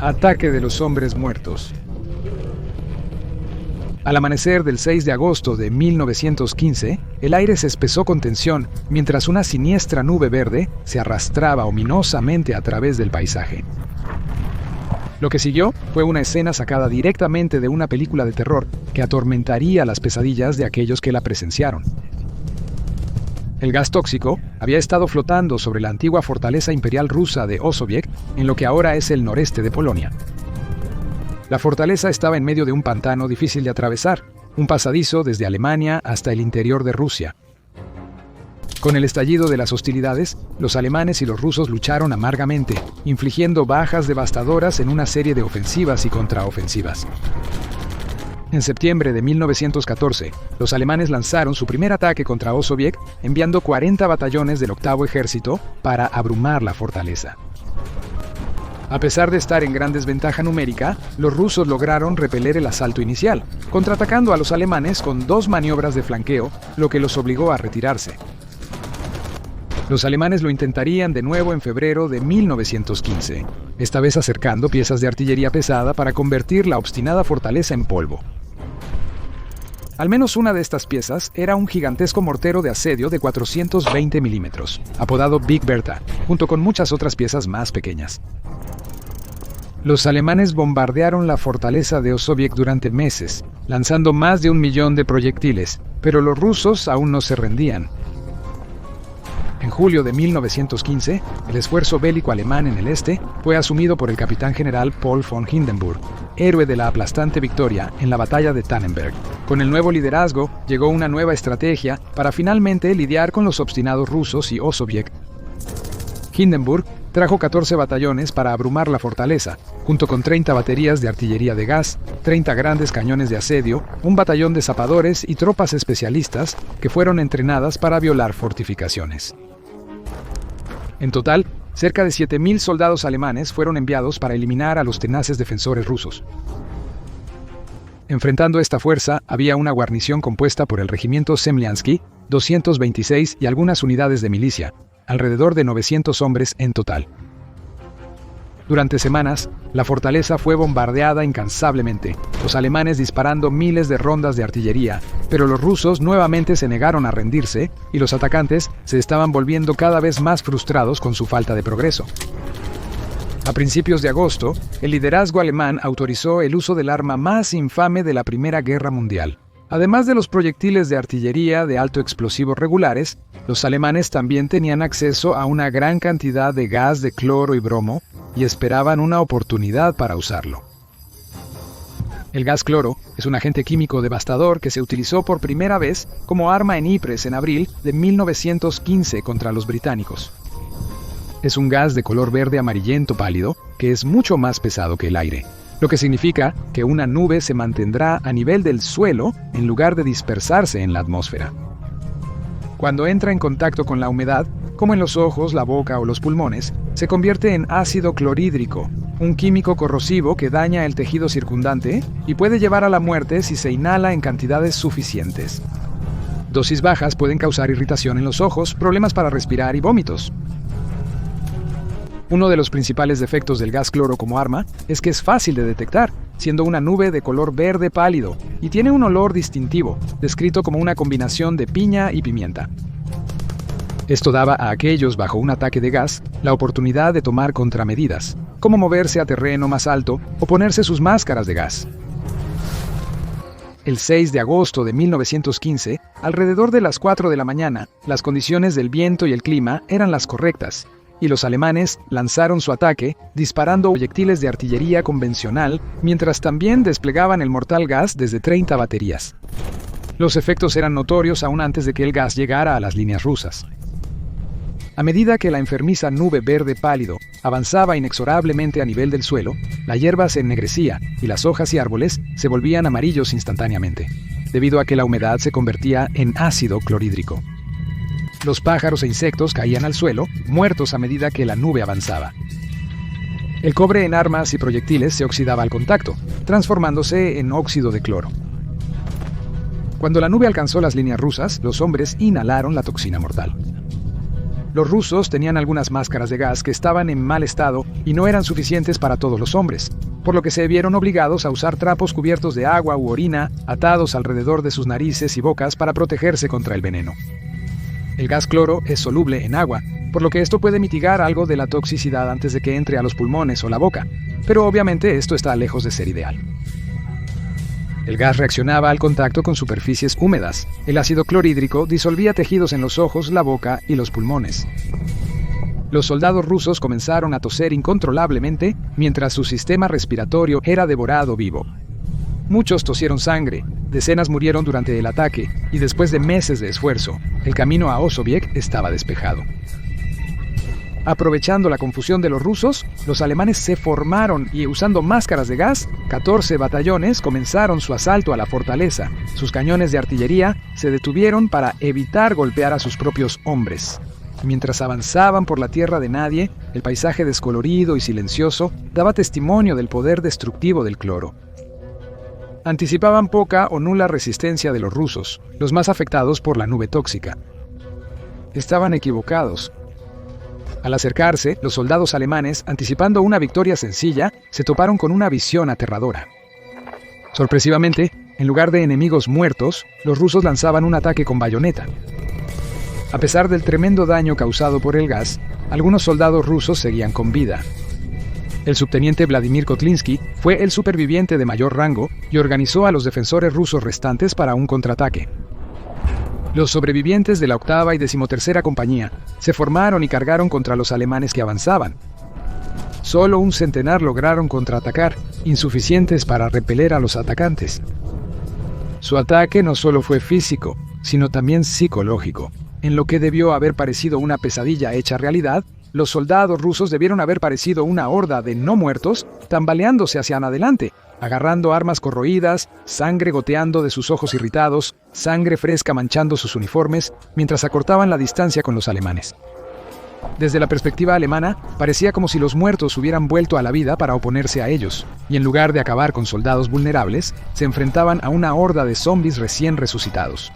Ataque de los hombres muertos. Al amanecer del 6 de agosto de 1915, el aire se espesó con tensión mientras una siniestra nube verde se arrastraba ominosamente a través del paisaje. Lo que siguió fue una escena sacada directamente de una película de terror que atormentaría las pesadillas de aquellos que la presenciaron. El gas tóxico había estado flotando sobre la antigua fortaleza imperial rusa de Osowiec, en lo que ahora es el noreste de Polonia. La fortaleza estaba en medio de un pantano difícil de atravesar, un pasadizo desde Alemania hasta el interior de Rusia. Con el estallido de las hostilidades, los alemanes y los rusos lucharon amargamente, infligiendo bajas devastadoras en una serie de ofensivas y contraofensivas. En septiembre de 1914, los alemanes lanzaron su primer ataque contra Osowiec, enviando 40 batallones del 8º Ejército para abrumar la fortaleza. A pesar de estar en gran desventaja numérica, los rusos lograron repeler el asalto inicial, contraatacando a los alemanes con 2 maniobras de flanqueo, lo que los obligó a retirarse. Los alemanes lo intentarían de nuevo en febrero de 1915, esta vez acercando piezas de artillería pesada para convertir la obstinada fortaleza en polvo. Al menos una de estas piezas era un gigantesco mortero de asedio de 420 milímetros, apodado Big Bertha, junto con muchas otras piezas más pequeñas. Los alemanes bombardearon la fortaleza de Osowiec durante meses, lanzando más de 1 millón de proyectiles, pero los rusos aún no se rendían. En julio de 1915, el esfuerzo bélico alemán en el este fue asumido por el capitán general Paul von Hindenburg, héroe de la aplastante victoria en la batalla de Tannenberg. Con el nuevo liderazgo, llegó una nueva estrategia para finalmente lidiar con los obstinados rusos y Osowiec. Hindenburg trajo 14 batallones para abrumar la fortaleza, junto con 30 baterías de artillería de gas, 30 grandes cañones de asedio, un batallón de zapadores y tropas especialistas que fueron entrenadas para violar fortificaciones. En total, cerca de 7.000 soldados alemanes fueron enviados para eliminar a los tenaces defensores rusos. Enfrentando esta fuerza había una guarnición compuesta por el regimiento Semliansky, 226 y algunas unidades de milicia, alrededor de 900 hombres en total. Durante semanas, la fortaleza fue bombardeada incansablemente, los alemanes disparando miles de rondas de artillería, pero los rusos nuevamente se negaron a rendirse y los atacantes se estaban volviendo cada vez más frustrados con su falta de progreso. A principios de agosto, el liderazgo alemán autorizó el uso del arma más infame de la Primera Guerra Mundial. Además de los proyectiles de artillería de alto explosivo regulares, los alemanes también tenían acceso a una gran cantidad de gas de cloro y bromo y esperaban una oportunidad para usarlo. El gas cloro es un agente químico devastador que se utilizó por primera vez como arma en Ypres en abril de 1915 contra los británicos. Es un gas de color verde amarillento pálido que es mucho más pesado que el aire, lo que significa que una nube se mantendrá a nivel del suelo en lugar de dispersarse en la atmósfera. Cuando entra en contacto con la humedad, como en los ojos, la boca o los pulmones, se convierte en ácido clorhídrico, un químico corrosivo que daña el tejido circundante y puede llevar a la muerte si se inhala en cantidades suficientes. Dosis bajas pueden causar irritación en los ojos, problemas para respirar y vómitos. Uno de los principales defectos del gas cloro como arma es que es fácil de detectar, siendo una nube de color verde pálido, y tiene un olor distintivo, descrito como una combinación de piña y pimienta. Esto daba a aquellos bajo un ataque de gas la oportunidad de tomar contramedidas, como moverse a terreno más alto o ponerse sus máscaras de gas. El 6 de agosto de 1915, alrededor de las 4 de la mañana, las condiciones del viento y el clima eran las correctas, y los alemanes lanzaron su ataque disparando proyectiles de artillería convencional mientras también desplegaban el mortal gas desde 30 baterías. Los efectos eran notorios aún antes de que el gas llegara a las líneas rusas. A medida que la enfermiza nube verde pálido avanzaba inexorablemente a nivel del suelo, la hierba se ennegrecía y las hojas y árboles se volvían amarillos instantáneamente, debido a que la humedad se convertía en ácido clorhídrico. Los pájaros e insectos caían al suelo, muertos a medida que la nube avanzaba. El cobre en armas y proyectiles se oxidaba al contacto, transformándose en óxido de cloro. Cuando la nube alcanzó las líneas rusas, los hombres inhalaron la toxina mortal. los rusos tenían algunas máscaras de gas que estaban en mal estado y no eran suficientes para todos los hombres, por lo que se vieron obligados a usar trapos cubiertos de agua u orina atados alrededor de sus narices y bocas para protegerse contra el veneno. El gas cloro es soluble en agua, por lo que esto puede mitigar algo de la toxicidad antes de que entre a los pulmones o la boca, pero obviamente esto está lejos de ser ideal. El gas reaccionaba al contacto con superficies húmedas. El ácido clorhídrico disolvía tejidos en los ojos, la boca y los pulmones. Los soldados rusos comenzaron a toser incontrolablemente mientras su sistema respiratorio era devorado vivo. Muchos tosieron sangre, decenas murieron durante el ataque y después de meses de esfuerzo, el camino a Osowiec estaba despejado. Aprovechando la confusión de los rusos, los alemanes se formaron y, usando máscaras de gas, 14 batallones comenzaron su asalto a la fortaleza. Sus cañones de artillería se detuvieron para evitar golpear a sus propios hombres. Mientras avanzaban por la tierra de nadie, el paisaje descolorido y silencioso daba testimonio del poder destructivo del cloro. Anticipaban poca o nula resistencia de los rusos, los más afectados por la nube tóxica. Estaban equivocados. Al acercarse, los soldados alemanes, anticipando una victoria sencilla, se toparon con una visión aterradora. Sorpresivamente, en lugar de enemigos muertos, los rusos lanzaban un ataque con bayoneta. A pesar del tremendo daño causado por el gas, algunos soldados rusos seguían con vida. El subteniente Vladimir Kotlinski fue el superviviente de mayor rango y organizó a los defensores rusos restantes para un contraataque. Los sobrevivientes de la 8ª y 13ª compañía se formaron y cargaron contra los alemanes que avanzaban. Solo un centenar lograron contraatacar, insuficientes para repeler a los atacantes. Su ataque no solo fue físico, sino también psicológico. En lo que debió haber parecido una pesadilla hecha realidad, los soldados rusos debieron haber parecido una horda de no muertos tambaleándose hacia adelante, agarrando armas corroídas, sangre goteando de sus ojos irritados, sangre fresca manchando sus uniformes, mientras acortaban la distancia con los alemanes. Desde la perspectiva alemana, parecía como si los muertos hubieran vuelto a la vida para oponerse a ellos, y en lugar de acabar con soldados vulnerables, se enfrentaban a una horda de zombies recién resucitados.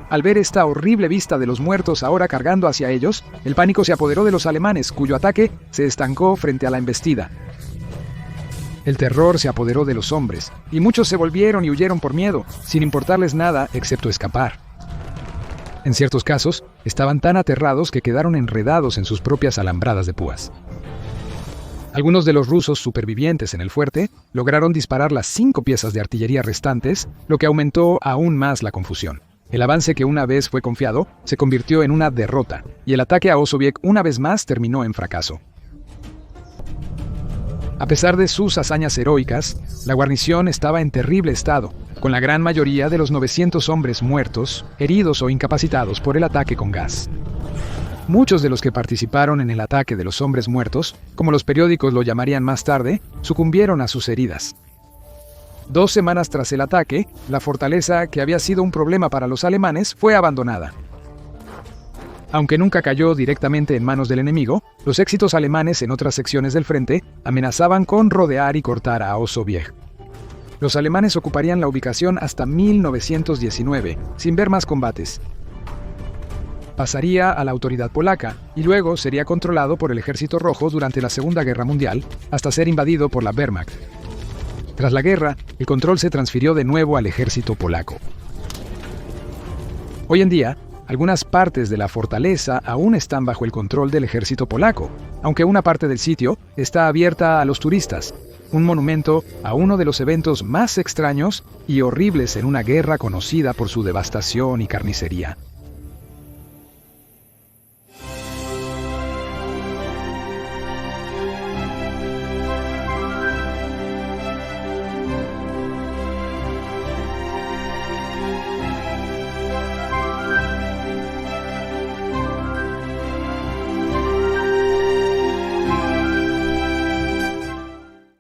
Al ver esta horrible vista de los muertos ahora cargando hacia ellos, el pánico se apoderó de los alemanes, cuyo ataque se estancó frente a la embestida. El terror se apoderó de los hombres, y muchos se volvieron y huyeron por miedo, sin importarles nada excepto escapar. En ciertos casos, estaban tan aterrados que quedaron enredados en sus propias alambradas de púas. Algunos de los rusos supervivientes en el fuerte lograron disparar las 5 piezas de artillería restantes, lo que aumentó aún más la confusión. El avance que una vez fue confiado se convirtió en una derrota, y el ataque a Osowiec una vez más terminó en fracaso. A pesar de sus hazañas heroicas, la guarnición estaba en terrible estado, con la gran mayoría de los 900 hombres muertos, heridos o incapacitados por el ataque con gas. Muchos de los que participaron en el ataque de los hombres muertos, como los periódicos lo llamarían más tarde, sucumbieron a sus heridas. 2 semanas tras el ataque, la fortaleza, que había sido un problema para los alemanes, fue abandonada. Aunque nunca cayó directamente en manos del enemigo, los éxitos alemanes en otras secciones del frente amenazaban con rodear y cortar a Osowiec. Los alemanes ocuparían la ubicación hasta 1919, sin ver más combates. Pasaría a la autoridad polaca y luego sería controlado por el Ejército Rojo durante la Segunda Guerra Mundial, hasta ser invadido por la Wehrmacht. Tras la guerra, el control se transfirió de nuevo al ejército polaco. Hoy en día, algunas partes de la fortaleza aún están bajo el control del ejército polaco, aunque una parte del sitio está abierta a los turistas, un monumento a uno de los eventos más extraños y horribles en una guerra conocida por su devastación y carnicería.